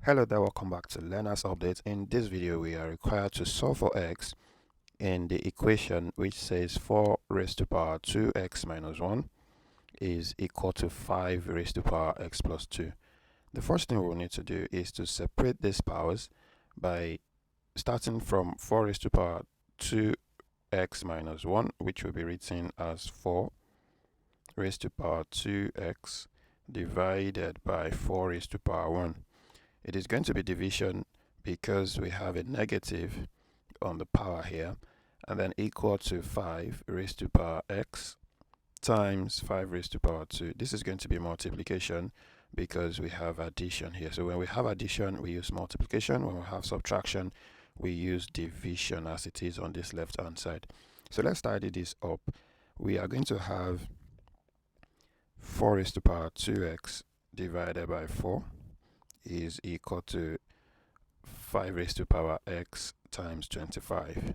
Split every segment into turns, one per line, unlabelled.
Hello there, welcome back to Learner's Update. In this video, we are required to solve for x in the equation which says 4 raised to power 2x minus 1 is equal to 5 raised to power x plus 2. The first thing we'll need to do is to separate these powers by starting from 4 raised to power 2x minus 1, which will be written as 4 raised to power 2x divided by 4 raised to power 1. It is going to be division because we have a negative on the power here, and then equal to 5 raised to power x times 5 raised to power 2. This is going to be multiplication because we have addition here. So when we have addition, we use multiplication. When we have subtraction, we use division as it is on this left hand side. So let's tidy this up. We are going to have 4 raised to power 2x divided by 4 is equal to 5 raised to power x times 25.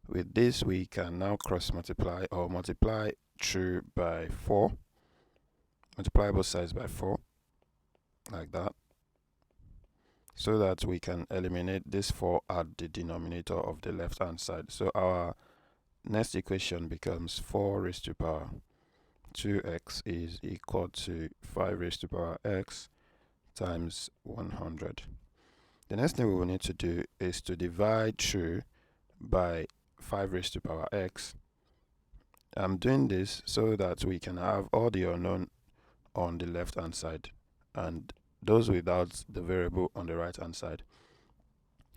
With this, we can now cross multiply or multiply through by 4. Multiply both sides by 4, like that, so that we can eliminate this 4 at the denominator of the left hand side. So our next equation becomes 4 raised to power 2x is equal to 5 raised to power x times 100. The next thing we will need to do is to divide through by 5 raised to power x. I'm doing this so that we can have all the unknown on the left hand side and those without the variable on the right hand side.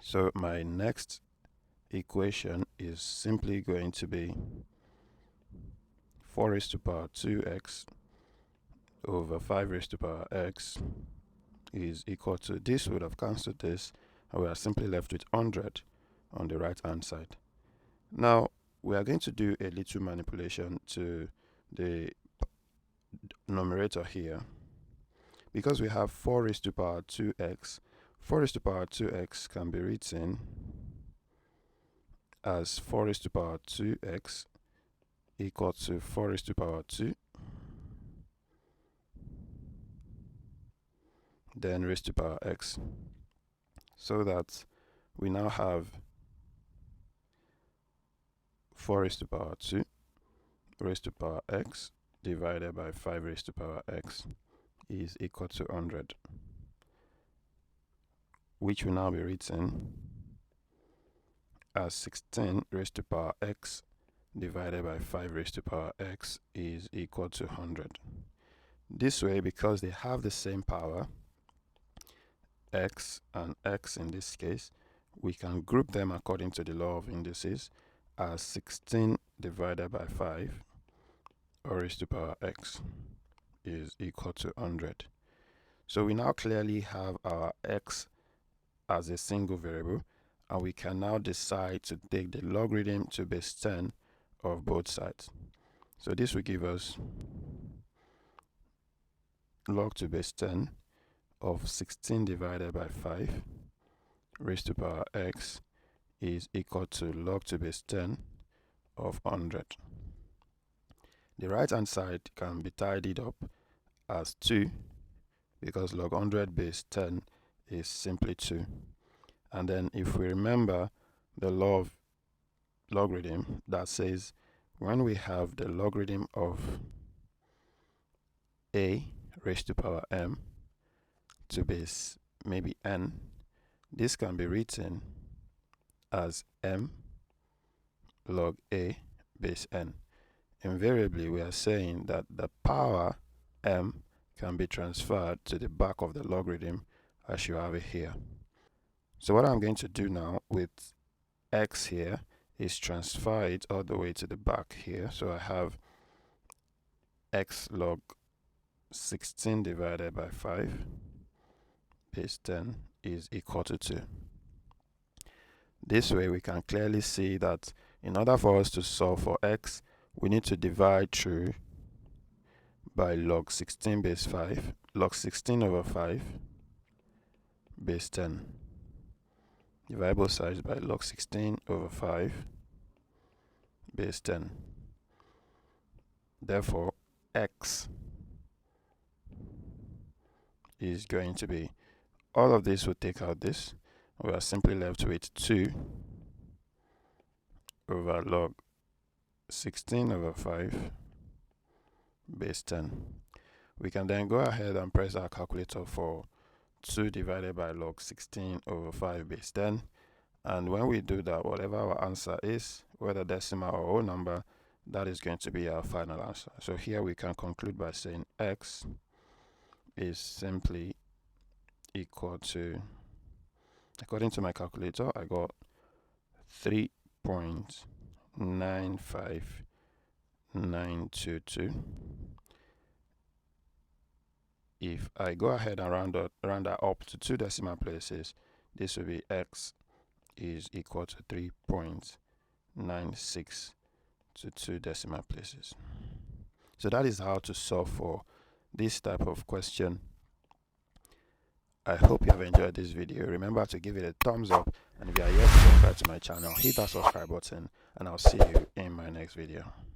So my next equation is simply going to be 4 raised to power 2x over 5 raised to power x is equal to, this would have cancelled this, and we are simply left with 100 on the right hand side. Now we are going to do a little manipulation to the numerator here. Because we have 4 raised to power 2x, 4 raised to power 2x can be written as 4 raised to power 2x equal to 4 raised to power 2 then raised to power x, so that we now have 4 raised to power 2 raised to power x divided by 5 raised to power x is equal to 100, which will now be written as 16 raised to power x divided by 5 raised to power x is equal to 100. This way, because they have the same power, x and x in this case, we can group them according to the law of indices as 16 divided by 5 raised to power x is equal to 100. So we now clearly have our x as a single variable, and we can now decide to take the logarithm to base 10 of both sides. So this will give us log to base 10 of 16 divided by 5 raised to power x is equal to log to base 10 of 100. The right hand side can be tidied up as 2 because log 100 base 10 is simply 2. And then if we remember the law of logarithm that says when we have the logarithm of a raised to power m to base maybe n, this can be written as m log a base n. Invariably, we are saying that the power m can be transferred to the back of the logarithm as you have it here. So what I'm going to do now with x here is transfer it all the way to the back here. So I have x log 16 divided by 5 base 10 is equal to 2. This way we can clearly see that in order for us to solve for x, we need to divide through by log 16 base 5, log 16 over 5 base 10. Divide both sides by log 16 over 5 base 10. Therefore, x is going to be all of this will take out this. We are simply left with 2 over log 16 over 5 base 10. We can then go ahead and press our calculator for 2 divided by log 16 over 5 base 10. And when we do that, whatever our answer is, whether decimal or whole number, that is going to be our final answer. So here we can conclude by saying x is simply equal to, according to my calculator, I got 3.95922. If I go ahead and round that up to 2 decimal places, this will be x is equal to 3.96 to 2 decimal places. So that is how to solve for this type of question. I hope you have enjoyed this video. Remember to give it a thumbs up, and if you are yet to subscribe to my channel, hit that subscribe button, and I'll see you in my next video.